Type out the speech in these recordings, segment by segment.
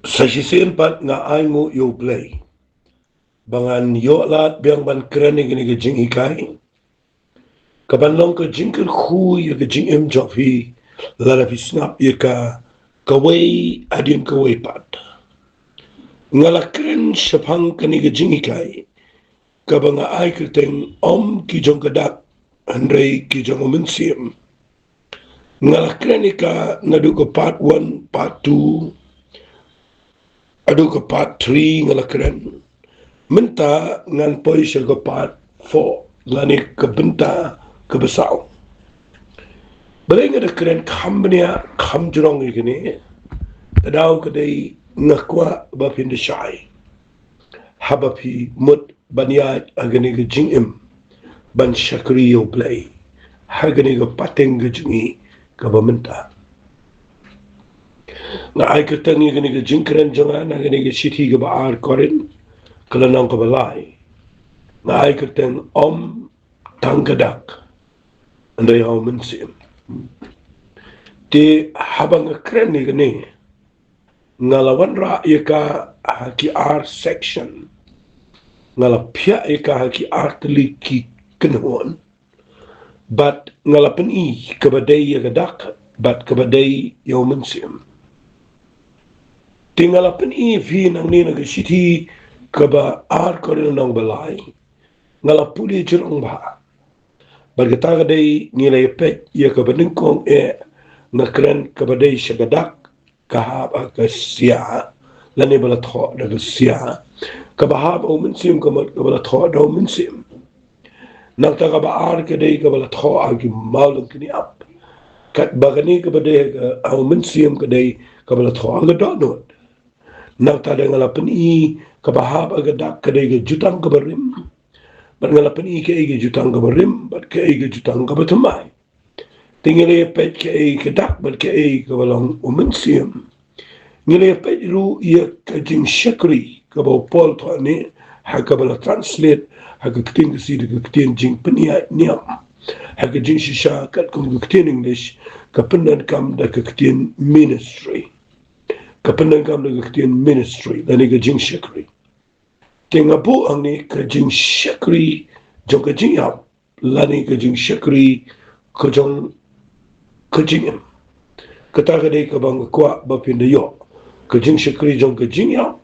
Sa sisiin pat nga ay mo yo play. Bangan yo lat biang ban kreni gini ke jing ikai. Kaban long ke jing ker hu ye ke jing em job hi. Lala fi snap ye ka kawai adin kawai pat. Ngala kren shapang kani ke jing ikai. Kabanga ay kerteng om ki jong kadak. Andrei ki jong omensim. Ngala kreni ka ngadu ke part 1, part 2. Adu ke part 3 ngala kren. Minta ngan poi siya ke part 4. Lani ke benta ke besau. Balay nga da kren kambanya kam jurong ikini. Tadaw kadai ngakwa ba pinda siyay. Haba pi mut banyat agani ke jingim. Ban syakri yo play. Hagani ke pateng ke jingi ke bamenta. Nga ay kertangi gani ke jingkren jangan agani ke siti ke baar korin. Kalanang ke balay. Nga ay kertang om tangkadak. Anday hau mensim. Di habang keren ni gani ngalawan ra ika haki R section ngalapya ika haki R teliki kenhuan bat ngalapan I kabadai yagadak bat kabadai yaumensim tingalapan I vi nang ni nagasiti kaba R koril nang balay ngalapuli jirong ba Berkata kadai nilai pet ia kebenengkong nakren kabadai syagadak kahab akasia lani bala tho da sia kabahab o mensim kabala tho da mensim nak ta kabaar kadai kabala tho agi maulun kini ap kat bagani kabadai o mensim kadai kabala tho aga donot nak ta da ngalapan I kabahab agadak kadai ga jutang kabarim bat ngalapan I ke igi jutang kabarim bat ke igi jutang kabatamai tinggal pet ke kedak bat ke kabalang umensiam ngile pet ru ia kajing syakri kabau pol to ne ha kabala translate ha keting si de keting jing penia niam ha kajing shisha kat kum keting english kapenan kam da keting ministry kapenan kam da keting ministry da ne kajing syakri tingapu ang ni kajing syakri jong kajing yap lani kajing syakri kajong kajingem kata kadai kabang kwa bapinda yo kajing syakri jong kajing ya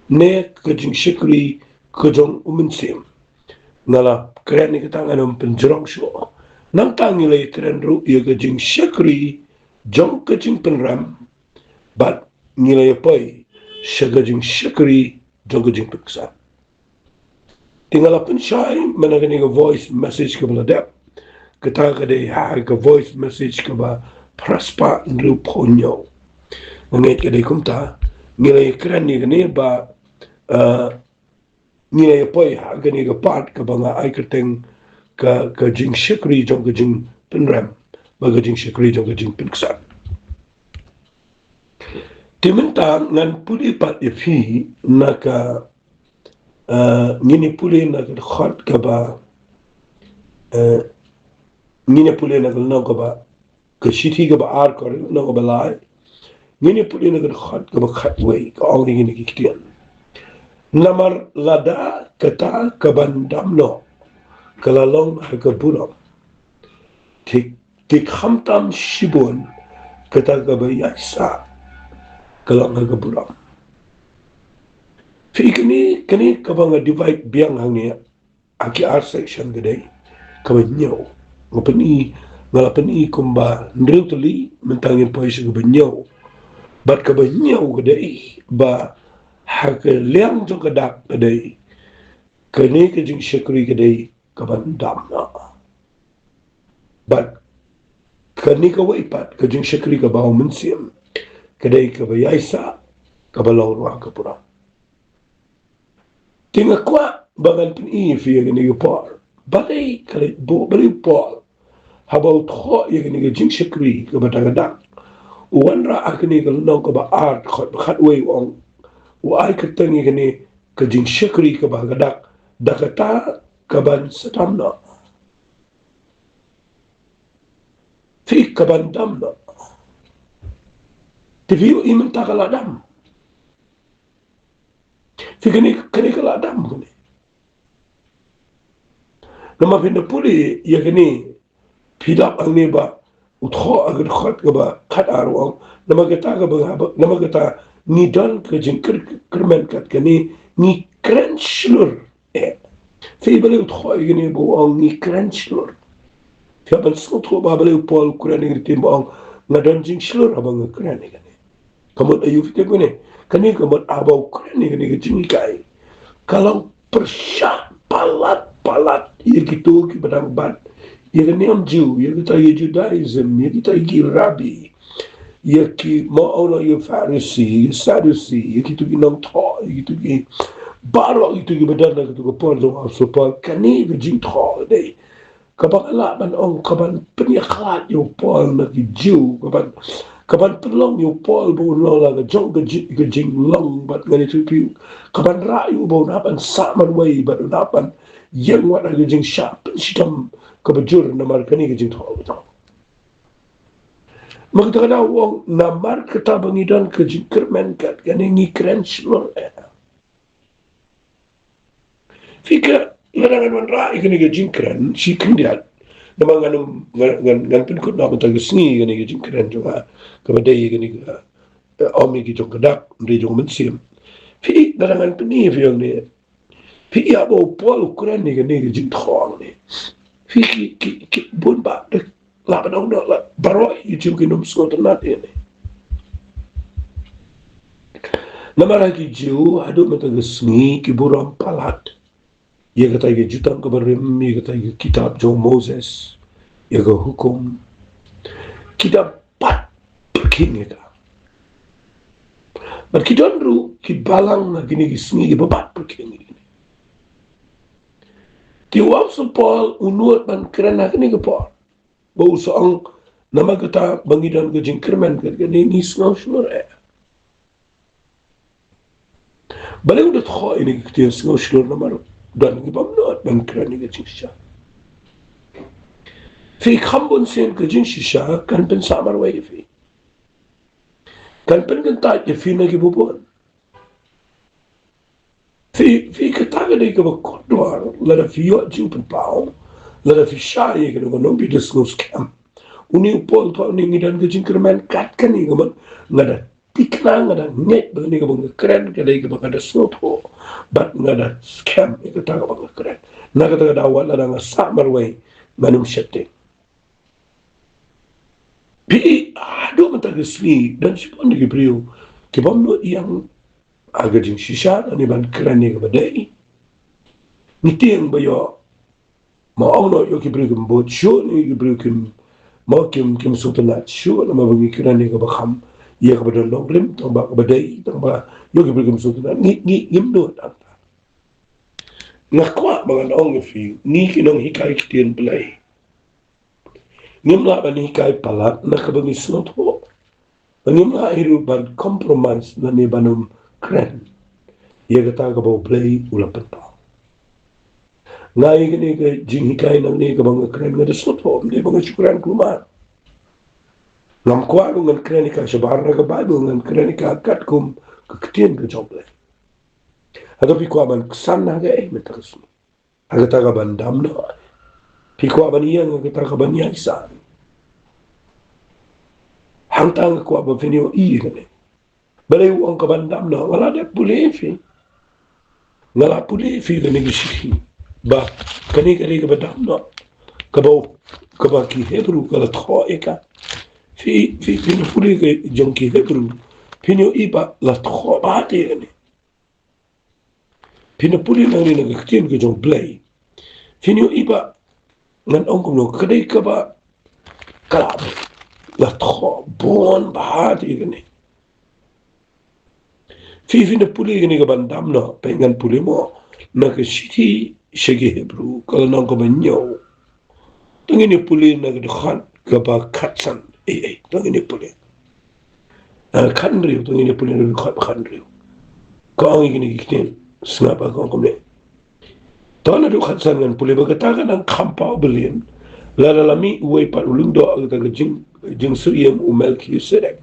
ne kajing syakri kajong umensim ngala keren ni kata nganam penjerong syo nang tangilay keren ru ya kajing syakri jong kajing penram bat ngilay pay siya kajing syakri jong kajing peksa tingala pensyay managani ka voice message ka baladep kata kadai ha ka voice message ka ba praspa nru ponyo ngait kadai kumta ngilay keren ni gani ba ngilay poi ha gani ka part ka ba nga ay kerteng ka jing syakri jong ka jing penram ba ka jing syakri jong ka jing penksan timinta ngan puli pat ifi naka ngini puli naka khot ka ba ngini puli naka no ka ba ka shiti ka ba ar kor no ka ba lai ngini puli naka khot ka ba khat way ka ong ngini kiktian namar lada kata kabandam no kalalong hakaburam tik hamtam shibun kata kabayasa kalang hakaburam fi kini kabanga divide biang hangnya aki art section gadai kabanyaw ngapani kumba nrutali mentangin pois kabanyaw bat kabanyaw gadai ba haka liang jong kadak kadai kani kajing syakri kadai kabandam na bat kani kawaipat kajing syakri kabaw mensim kadai kabayaysa kabalaw ruang kapura tinga kwa bangan pin fi gani par balay kalit bo balay par habaw tho gani kajing syakri kabadadak wanra akni kalnaw kaba art khat way ong wa ay katangi gani kajing syakri kabagadak dakata kaban satamna fi kaban damna tiviyo iman takaladam kani kala dam kani nama pinda puli ya kani pidap ang ni ba utho agad khat ka ba khat arwang nama kita ka ba nama kita ni dan ka jing kermen kat kani ni krenslur fi bale utho gani bo ang ni krenslur fi ban sotho ba bale pol kurani ngitim bo ang ngadan jing slur abang kurani kani kamot ayu fi kani kani kamot abau kurani kani jing kai kalau persya palat ya gitu ki badang bat ya kani am Jew ya kita ya Judaism ya kita ki Rabbi ya ki ma'ona ya Pharisee ya Sadducee ya gitu ki nang tho ya gitu ki baro gitu ki badana gitu ko pol dong so pol kani ki jing tho dei kabakala ban ong kaban penyaklat yo pol na ki Jew kaban pelong yo pol bo lo la ga jong ga jing long bat ngani tu pi kaban ra yo bo na ban sa man wei bat na ban yang wat ga jing sharp sidam kabajur na mar kani ga jing tho ta magdana wong na mar kata bangidan ka jing kermen kat kani ngi krench lo fika larangan man ra kani ga jing kren si kindiat nama ngan pin kut na ta gisni gani gi jingkran juga kabadai gani ga omi gi jong kadak ndi jong mensim fi darangan pin ni fi yang ni fi ya bo pol kuran ni gani gi jing thong ni fi ki bun ba de la ba dong la baro yi jing gi num skot na ni nama ra gi jiu adu mata gisni ki buram palat ia kata ia jutang keberim, ia kata ia kitab John Moses, ia ke hukum, kitab pat perking ia kata. But kita ru ki balang na gini gisni ki babat perking ini. Ti wap so Paul unuat ban kerana gini ke Paul. Bau soang nama kata bangidan ke jingkerman ke gini ni sengau shlur Balik udah tho ini kita sengau shlur nama dan gibam not ban krani ga shisha fi khambon sen ga jin shisha kan pen samar wai fi kan pen kan ta je fi na gibubon fi ka ta ga de ga ko do la da fi yo ju pen pao la da fi sha ye ga no bi des no scam uni pol to ni ngidan ga jin kerman kat kan ni ga ngada tikna ngada net ba ni ga bang kren ga de ga ngada soto bat ngada scam itu tak apa keren nak kata awal ada ngasar way manum setting pi aduh mata gesli dan sipon di Gabriel kebam no yang agak jing shisha ni ban keren ni kabadai ni tiang bayo mau no yo Gabriel kembot show ni Gabriel mau kim sultanat show nama bagi keren ni kabakam ia kepada loglim tambah kabadai tambah yo Gabriel sultanat ni no nakwa mga naong fi ni kinong hikay kitiyan play ngimla ba ni hikay pala nakabang isnot ho ngimla hiru ban compromise na ni banum kren iya kata ka ba play ulapan pa ngai gini ka jing hikay nang ni kabang kren nga desnot ho hindi mga syukuran kuman ngam kwa ngan kren ka sa bahar na ka Bible ngan kren ka kat kum kakitiyan ka joble atau pikwa ban kesana ga metakas ni agata ka ban damna pikwa ban yang agata ka ban yaisan hangtang ko ba finio I ne balay ang ka ban damna wala de pulefi ngala pulefi ga negisi ba kani ka ba damna ka ba ki hebru ka la troika fi no pule ga jonki hebru finio iba la troba ne pinapuli nang ni nagkaktin ka jong play. Finyo iba, ngan ongkom no, kaday ka ba, kalabi, latro, buwan, bahati gani. Pinapuli gani ka bandam no, pengan puli mo, nagkasiti, shagi Hebrew, kala nang ka banyaw. Tangin ni puli nagdakhan, ka ba katsan, tangin ni puli. Kanriyo, tangin ni puli nagdakhan, kanriyo. Kaangi gani kitin. Sengapa kau komplain? Tuan ada khadsan kan pulih berkatakan ang kampau belian. Lalami uai pat ulung doa kita ke jing suriyam Melchizedek.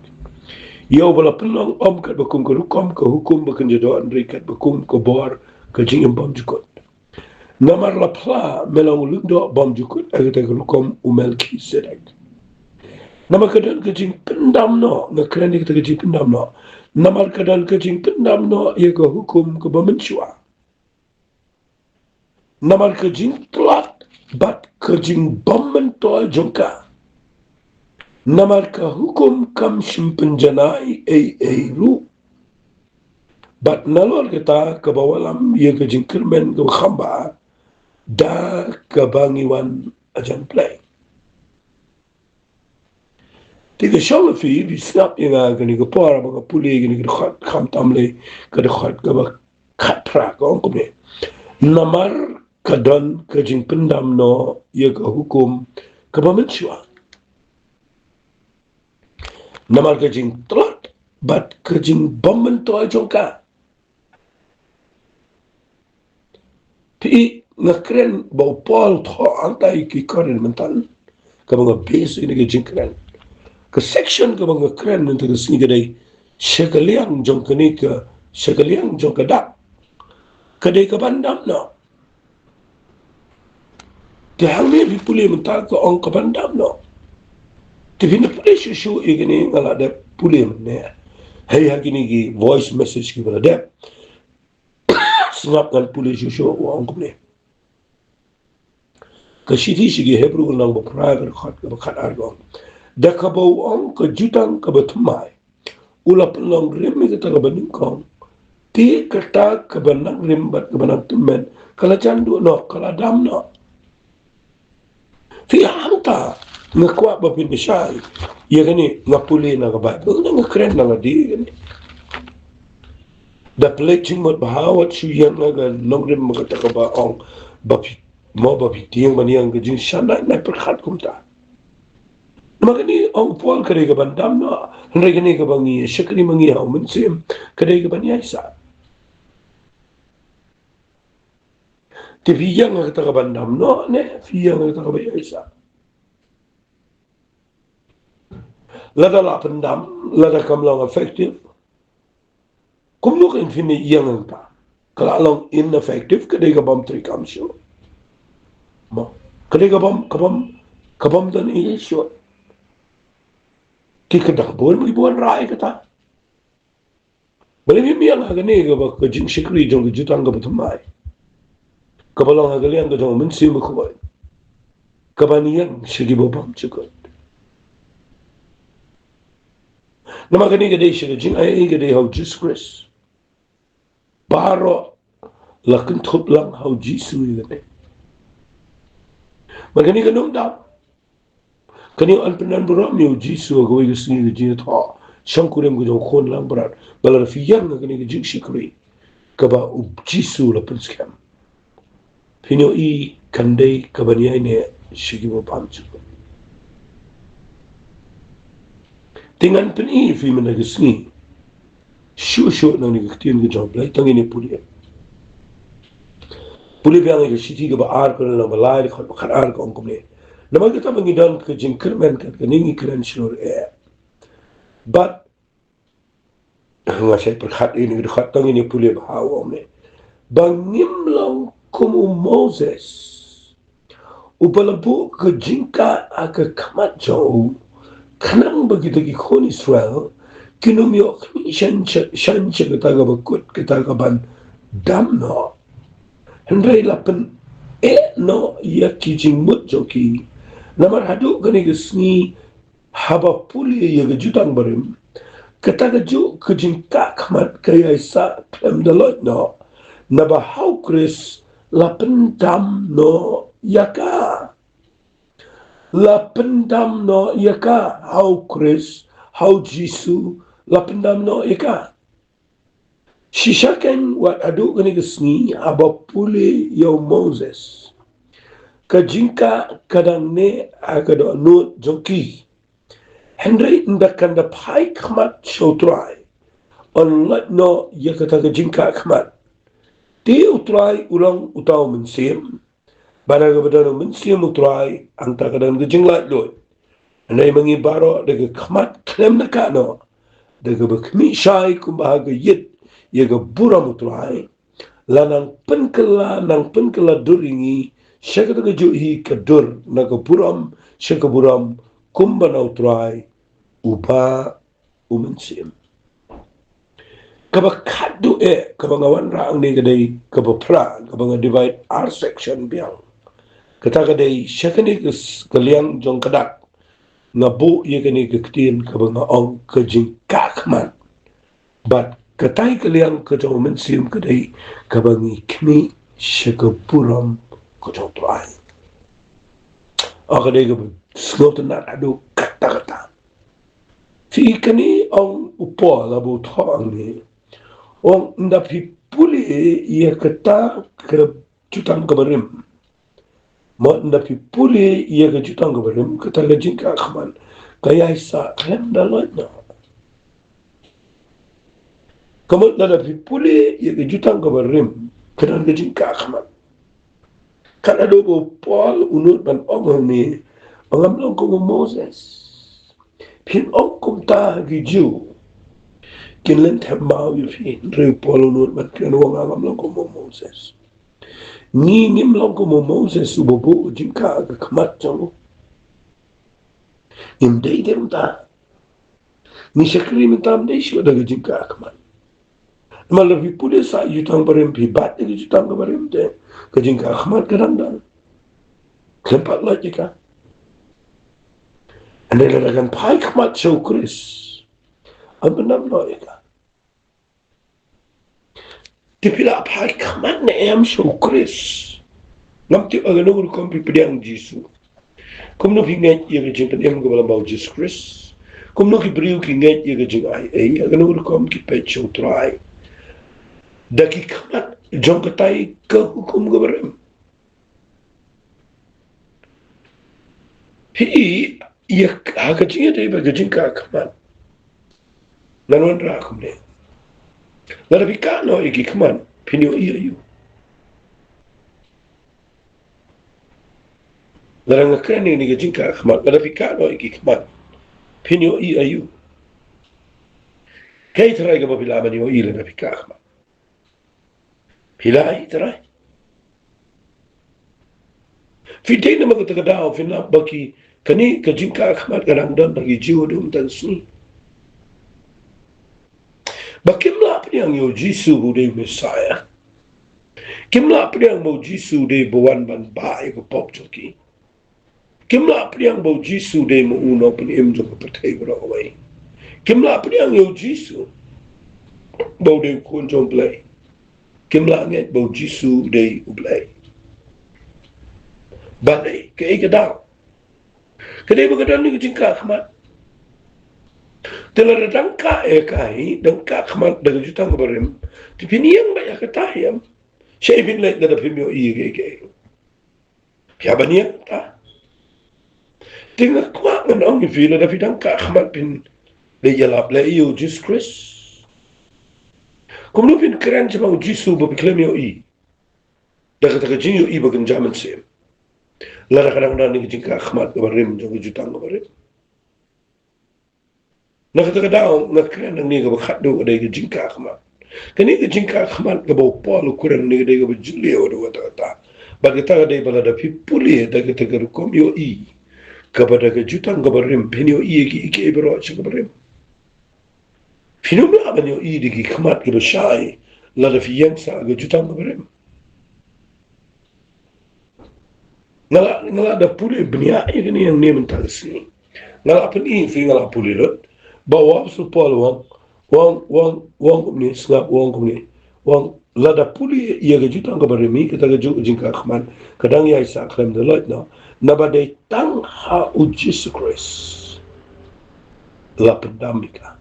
Yau bala penong kat bakum ke hukum bakan jadwal kat bakum ke bor ke jingim bom jukut. Namar la pla melang lundo bom jukut agak hukum umel ki sedek. Nama kadal kejing pendam no, ngakran kita kejing pendam no. Namar kadal kejing pendam no, ia ke hukum ke bamencua. Namar kejing telat, bat kejing bamentoa jongka. Namar ke hukum kam simpenjanai ru. Bat nalor kita ke bawalam, ia kejing kermen ke khamba, da ke bangiwan ajan play. Tiga shalom fi di snap yang agak ni kepara baka puli gini khat kham tamle kada khat ka khat pra ka ongkom ne namar kadan kajing pendam no ya ka hukum ka bamencua namar kajing telat bat kajing bamento ajongka pi ngakren bau pol tho antai ki koren mental ka banga base ini kajing kren ke section ke bang keren untuk sini kedai sekaliang jong kini ke sekaliang jong kedak kedai ke bandam no dia ni dipulih mentah ke ong ke bandam no tapi ni pulih susu ini ngala ada pulih mana hey hari ni ki voice message ki berada senapkan pulih susu ong ni ke sini sigi Hebrew nang berprivate khat argong da kabau ong ke jutang ke betumai ulap long remi ke taga beningkong ti kata ke benang rimbat ke benang temen kala candu no kala dam no fi hanta ngakwa bapin bisai ya kani ngapuli na kabat bang ngakren na ngadi kani da pledging mot bahawat suyan naga nong rim ke taga ba ong bapi mo bapi tiang maniang ke jing sana na perkhat kumta Makani ang puan kadai ka bandam no, hendak kini ka bangi, syakri mangi hau mensim kadai ka bani Aisyah. Ti fiyang ka ta ka bandam no, ne fiyang ka ta ka bani Aisyah. Lada la pendam, lada kamlang effective. Kumlo ka infini yang ta. Kala lang ineffective kadai ka bam tri kamsyo. Mo, kadai ka bam dan issue. Kita dah buan rai kata. Boleh biar agak ni ke kejing syakri jong kejutang ke betumai. Kebalang agak liang ke jong mensi mukoi. Kebanian segi bobam cukup. Nama kini kedai syakri jing ai kedai hau Jesus Christ. Baro lakin thup lang hau Jesus kedai. Makani kanong dah. Kani an penan berat miu jisu agoi ke sini ke jini tha sangkurem ke jong khon lang berat balar fiyan kani ke jing sikri kaba jisu la penskam pino i kandai kabania ne shigibo pamchu tingan pen i fi mena ke sini shu nang ni ke tien ke jong blai tangi ne puli biang ke siti ke ba ar ko na balai ko khar ko ongkom ne nama kita mengidam ke jingkermen ke keningi keren seluruh but ngasai perkhat ini perkhat tang ini pulih bahawa me bangim long kumu Moses upalabu ke jingka aga kamat jauh kanang begitu ki kon Israel kinumyo shan kita ga bakut kita ga ban damno hendrai lapen no ya ki jingmut joki Namar haduk kani kesni haba puli ya kejutang barim. Kata keju kejingka kamat kaya isa klem dalot no. Naba hau kris la pendam no yaka. La pendam no yaka hau kris hau jisu la pendam no yaka. Shishaken wat haduk kani kesni haba puli ya Moses. Kajingka kadang ne agado nut joki Henry ndakan da pai khamat shotrai on let no yakata kajingka khamat ti utrai ulang utaw mensim baraga badano mensim utrai anta kadang kajingla lo Henry mangi baro daga khamat klem nakano daga bakmi syai kumbahaga yit yaga buram utrai lanang penkela duringi syakataga juhi kadur naga buram syakaburam kumbana utrai uba umensim kaba kadu kaba ngawan raang ni kadai kaba pra kaba nga divide R section biang kata kadai syakani kaliang jong kadak ngabu yakani keketin kaba nga ong kajing kakman but katai kaliang kajong mensim kadai kaba ngi kmi syakaburam kajong tuai akadai kaba slotan na adu kata-kata fi kani ong upo labu thoang ni ong ndapi puli ia kata ke jutang kabarim mo ndapi puli ia ke jutang kabarim kata ke jingka akhman kaya isa klem dalanya kamu ndapi puli ia ke jutang kabarim kata ke jingka akhman kada dobo Paul unut ban ong ni pangamlong ko Moses pin ong kumta giju kinlen themau yu fi re Paul unut ban kan wong angamlong ko Moses ni nimlong ko Moses ubobo jingka ka kamat jango imdei dem ta ni shakri mitam dei shi daga jingka kamat malah fi pule sa yutang barem pi bat ni jutang barem de ka jingka kamat kadang keempat lagi kan anda lalagan pai kamat show Chris apa nama ika tipila pai kamat na em show Chris namti agano ko kompi pediang Jisu kum no hingat ia ke jing em ko bau Jesus Chris kum no ki briu ki ngat ia ke jing ai agano ko kom ki pe show try daki kamat jong katai ke hukum ko barem hi ia hakajinya dai baga jingka kamat nanwan ra kumne lara bikano iki kaman pinyo iya yu lara ngakani ni jingka kamat lara bikano iki kaman pinyo iya yu kai trai ga babila mani o ila na bikama pilai trai fitay na magtagadaw fina baki kani kajingka kamat karangdan bagi jiwa dum tansi bakimla pniang yo Jisu de Messiah kimla pniang mo Jisu de bawan ban bai ko pop joki kimla pniang mo Jisu de mo uno pun im jo patay bro away kimla pniang yo Jisu bo de kun jong play kimla nget bo Jisu de ublay balay kay kadaw kadai bagadan ni jingka kamat telah dangka kai dangka kamat daga jutang barim tipiniang ba yakatayam siya ibin lait na dapimyo iigay kaya ba niya ta tingak kwa nga naong ifila na dangka kamat pin leyalap leyo Jesus Christ kung lupin keren sa mga Jisu babiklamyo i daga taga jinyo i bagan jaman siyem lara kadang na ni jingka kamat barim jang jutang barim nakatagadaw nga kren ang niga bakado aday ka jingka kamat kani ka jingka kamat ka baw polo kurang niga day ka ba julio do wata bagita day balada pipuli daga tagarukom yo i kabada ka jutang kabarim pinyo i ki iki ibero siya kabarim pinumlaban yo i digi kamat ka ba siyay lada fiyang sa ka jutang kabarim ngala da puli bniya i kani ang niyaman tagasni ngala pan i fi ngala puli lot bawa su Paul wang kumni sngap wang kumni wang lada puli ia ga jutang ka barimi kita ga jingka khman kadang ya isa klem de lot no nabade tang ha u Jesus Christ la pandamika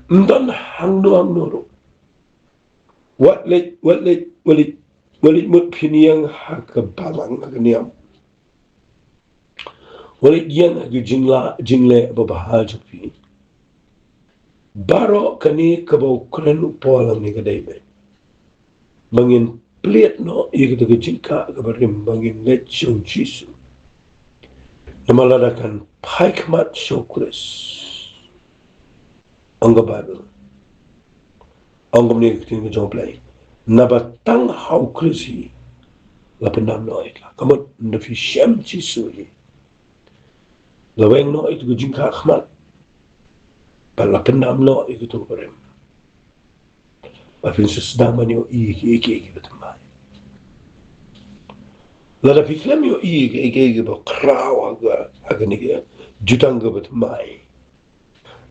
ndon hangno what let mut piniang ha ka balang agniam walit yan agi jingle babahal jupi baro kani kabaw kren upolang ni kadaybe bangin pliet no iya kita jingka kabarim bangin lechong Jisu Namaladakan Paikmat Shokris. Angga Bible. Angga mni kitin ko play. Nabatang hau krisi. Lapandam no it. Kamot nafi shem chisuri. Laweng no it ko jingka Ahmad. Palapandam no it ko parem. Pafin sedang manyo iki betamai. Lada fiklam yo iki ba kraw aga niga jutanga betamai.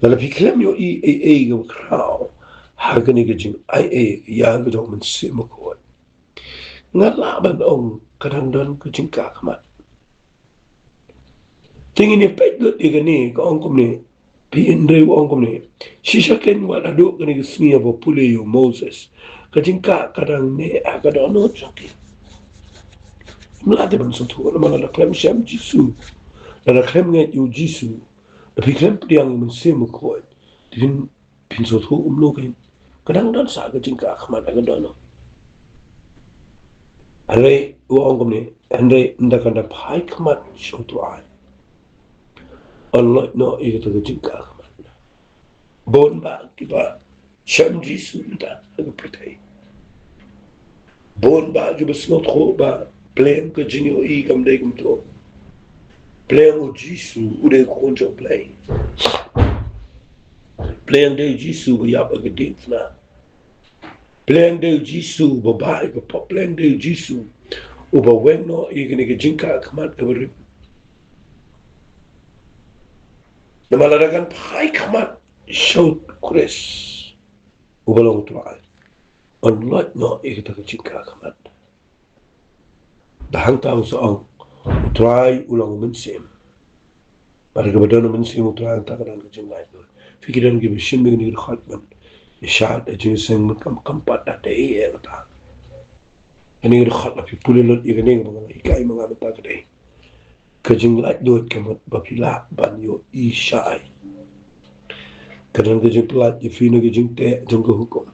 Lada fiklam yo iki ba kraw haga niga jing ai yang ga dong men simakot. Ngalaban ong kadang-kadang ko jing kakmat. Tingin ni pedot igani ko ong kumni Pindre wong komne shishaken wala do kani gismiya bo pule yo Moses kajinka kadang ne agada no choki mlade ban sotu wala mala klem sham jisu la klem nge yo jisu da pi klem priang mun sem ko din pin sotu no kin kadang dan sa kajinka akhmat agada no ale wong komne andre ndakanda phai khmat sotu ai Allah no itu tu jingka bon ba kiba sham jisu nda aga pertai bon ba ju besnot kho ba plan ke jinyo I kam dai kum to plan o jisu ude konjo play plan de jisu ya ba gedin na plan de jisu ba ba ga plan de jisu o ba wenno igene ge jinka khamat ke Namaladakan Pai Kamat Shout Kures Ubalong Tuai Onlot no ikita kacingka kamat Dahang tang soong Tuai ulang mensim Pada kebadan mensim Tuai takadan kacing lain Fikiran kibishin begini khatman Isyarat ajing seng kampat ada iya kata Ini khat lapi pulilot ikani mga ikai mga mata kadai Kajing lain doit kamat bapila banyo isai. Kadang kajing pelat jefina kajing te jangka hukum.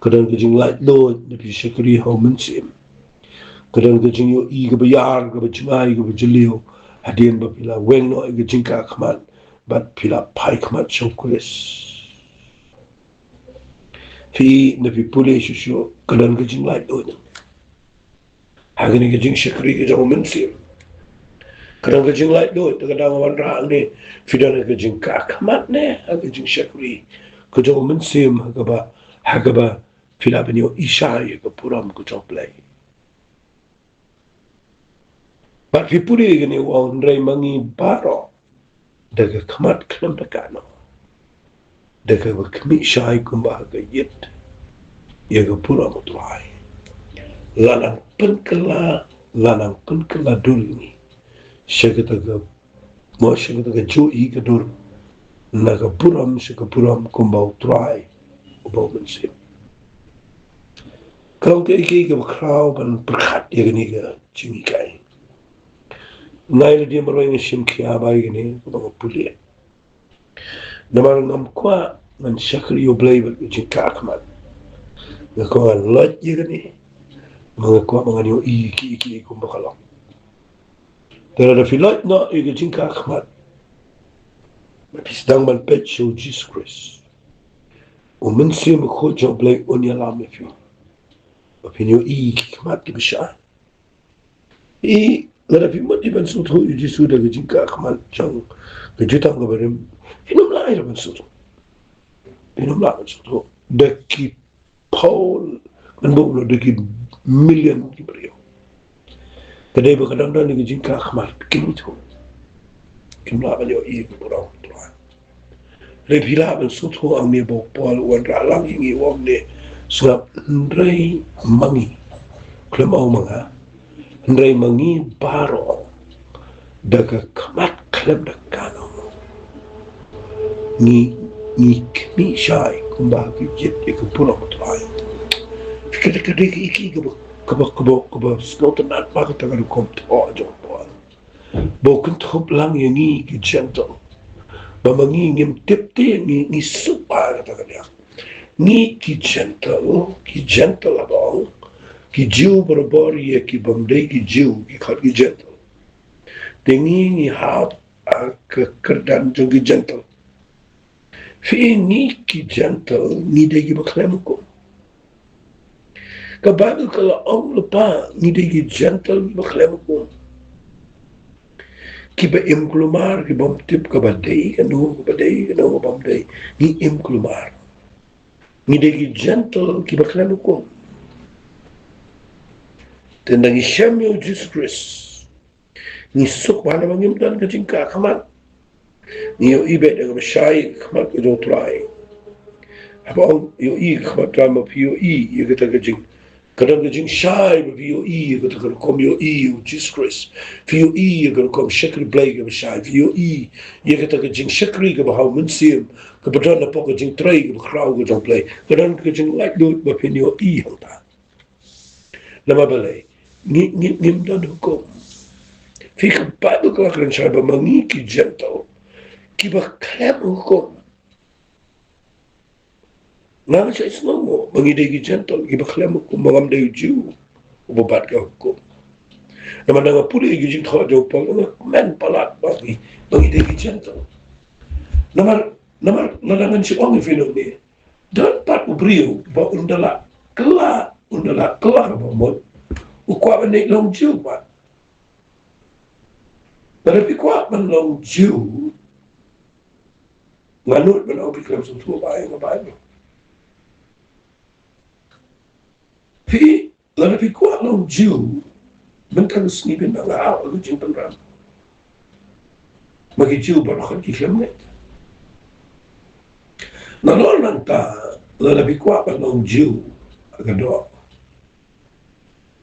Kadang kajing lain doit nabi syakri hau mensim. Kadang kajing yo I kebayar kebajmai kebajeliu hadian bapila weng no kajing ka kamat bat pila pai kamat syukuris. Fi nabi pule syusyo kadang kajing lain doit. Hagani kajing syakri kajing mensim. Kadang kajing lain doit, kadang orang rang ni, fidan kajing kakamat ni, kajing syakri, kajing mensim, hagaba, filaban yo isai ke puram kajing play. But fi puri gani wang ray mangi baro, daga kamat kenam dekano, daga kami isai kumbah ke yit, ya ke puram tuai, lanang penkela dulu ni. Syakataga jo I kadur nagapuram syakapuram kumbau try ubau mensim. Kalau ke iki ke kraw ban berkat ya gini ke jingikai. Ngai dia meroy ngesim kia bai gini kubang pulia. Namar ngam kwa ngan syakri yo blay ber jingka akmat. Ngakwa lot ya gini. Ngakwa mangan yo iki kumbakalong. Pero ada filot no ige jingka Ahmad. Sedang man pet show Jesus Christ. Mensim ko jo blay onya lam fi. Opinio I Ahmad ki bisha. I lada fi mati ban sut ho Jesus da jingka Ahmad jang ke jutang gabarim. Inum la ira ban sut. Inum la ban sut. Da ki Paul man bo de ki million ki brio. Kadai kadang-kadang ni jingka Ahmad kin itu. Kimla banyo I burang tuan. Repila ban sutu ang ni bo Paul wan ralang ingi wong ni sungap ndray mangi. Klemau mga ndray mangi baro daga kamat klem dakano. Ni kmi shay kumbah ki jit iku burang tuan. Fikir iki kaba snotan at makatagal kom to ajo po. Boken top lang yang ki gentle. Bamangingim tipte ni supa katagal ya. Ni ki gentle abang. Ki jiu barabari ki bamday ki jiu ki khat ki gentle. dengi hap ke kerdan jogi gentle fi ni ki gentle ni de gi baklem ko kabadu kala ong lepa ni de gi gentle baklem ko ki ba im kulumar ki bom tip ka badai kanu badai kanu bom dai ni im kulumar ni de gi gentle ki baklem ko tendang isham yo Jesus Christ ni suk mana mangim dan ka jingka kamat ni yo ibe de ga shai kamat ko do try habang yo i kamat drama pi yo i yo ga ta jing kadang ga jing shai ba yo i yo ga ta kom yo i yo Jesus Christ fi yo i yo ga kom shakri blay ga shai fi yo i yo ga ta jing shakri ga ba mun sim ka ba na po ga jing tray ga kraw ga jong play kadang ga jing like do ba pin yo i hota lama balay ni dan hukum fi kapado ka kan shai ba mangi ki gentle ki ba klem hukum nang sa islam mo mangide gi gentle gi ba klem hukum magam de ju ubat ka hukum naman nga puli gi jing tho jo pa men palat ba gi mangide gi gentle naman nadangan si ong fi no ni dan pat ubrio ba undala kela ba mo ukwa ba ne long ju ba tapi kwa man long ju nganut man obi klem so tu ba nga ba fi la fi kwa long ju man kan snipin na nga au jing pan ram magi ju ba khot ki klem net na lor nan ta la fi kwa man long ju aga do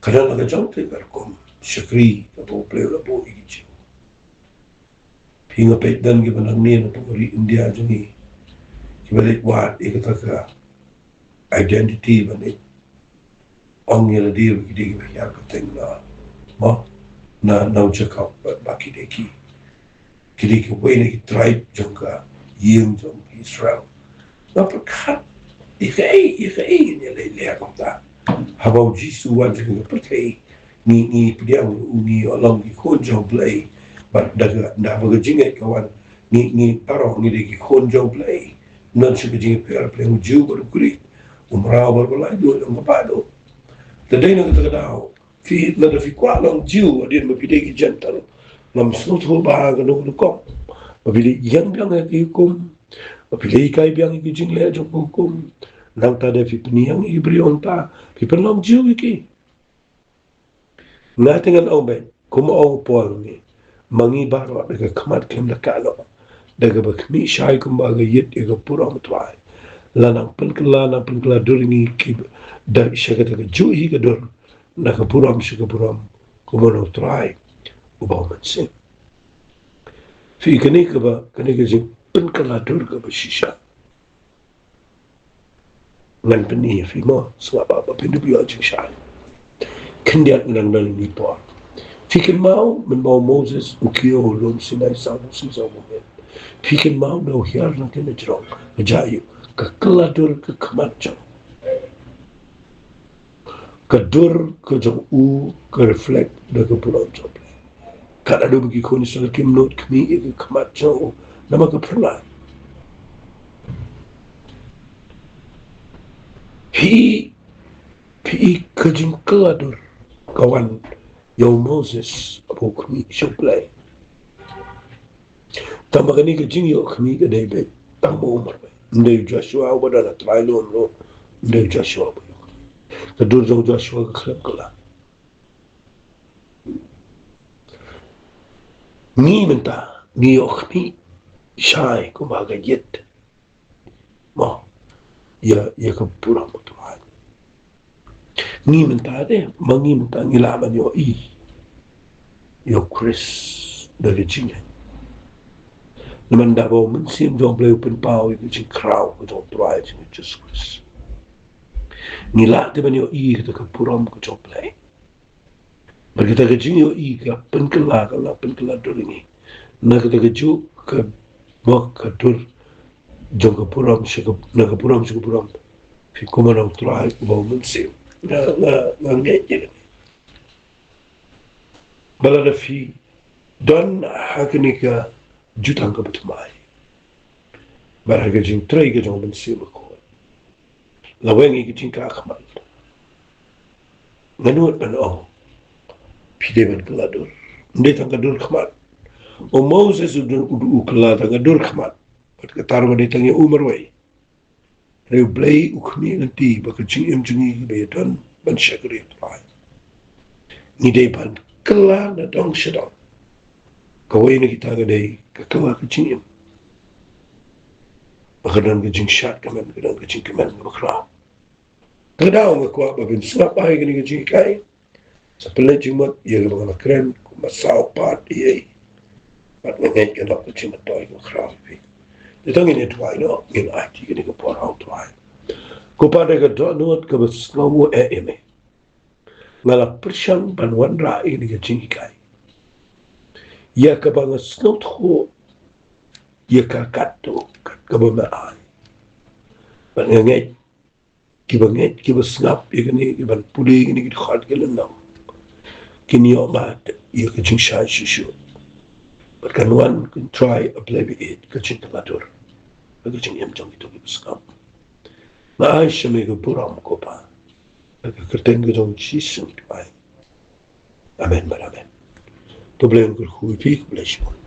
kada na jong te gar kom shakri ka bo play la bo igi ju pinga pe dan gi banang ni na to ri India jungi ki balik wat ikata ka identity balik ong yela dia ki gi ya ka teng na mo na chakap ba ki de ki we ni tribe jonga yim jong Israel na perkat ikai ni le ka ta habau jisu wan jing perkai ni pidiang uni along ki ko jong play but daga na baga jinget kawan ni taro ni de ki ko jong play non shi jinget per play ju bar kuri umra bar balai do ngapado tadai na ka daw fi la da fi kwa long ju adin ma pide ki gentle nam snut ho ba ga no ko ma pide yang biang ki kum ma pide kai biang ki jing le jong kum nang ta de fi pniang i brion ta fi pen long ju ki na tengan obe kuma o pol ni mangi baro daga kamat kem da kalo daga ba kmi shai kum ba ga yit ga pura mutwai lanang penkela duringi ki da shaga daga ju hi ga dur na ka puram shiga puram kuma no try uba man sin fi kani ka jing penkela dur ga ba shisha ngan peni fi mo swaba ba pindu bi ajing shai kendiat nang ni po Fikin mau men mau Moses ukio lom sinai sabu si sabu men. Fikin mau no hiar na kena jerong jayu ke keladur ke kemacan. Kedur ke jong ke reflect da ke pulau job. Kada do bagi koni sala kim not kmi ke kemacan nama ke pernah. Pi ke jing keladur kawan Yo Moses apo kami suplay. Tama kani ka jing yo kami ka David tamo umar ba. Hindi Joshua ba na trailon lo. Hindi Joshua ba yo. Kadurjong Joshua ka kalap kala. Ni menta ni yo kami shy kumaga yet. Mo ya ka pura mo tuhan. Ni menta de mangi menta ngilaman yo Chris dari Virginia naman daw mensim jong play open power yung jing crowd ko jong try jing Jesus Chris nila de man yo ka puram ko jong play bagita ka jing yo ka penkela duringi na ka ju ka mo ka dur jong ka puram siya na ka puram fi kumana try ko mensim na ngejel bala da fi don hakanika jutang ka betumai barang jing trai ka jong ben siu ko lawengi ki jing ka khamal nganut ban o pide ban kaladur ndetang ka dur khamal o Moses udu ukla tanga dur khamal pat ka tarwa de tanga umar wai reu blai ukni nanti ba ka jing em jungi be don ban shakri pai ni de ban kala na dong shadong kawai na kita ga dai ka kawa ka jing em bakadan ka jing shat kaman kadan ka jing kaman bakra kadang nga kwa ba bin snap ai ka jing kai sa pala jing mat ya ga mga kren ko masaw pat ye pat nga ngai ka ka jing mat toy ko kra pi de tang ni twai no in ai ti ka por out twai ko pa de ka do no ka ba slow e eme ngala persyang banwan ra ini ka jing kai ya ka ba nga slow tho ya ka kato ka ba ma ai ba nga ngai ki ba snap ya ni ki ban puli ni ki khat ke lan kini o ma ya ka jing sha shishu but kan one can try a play with it ka jing ka dur ka jing yam jong to ki snap na ai shame ka puram ko pa ka kerten ka jong chi sum pai amen amen to blem ko hu pi bless you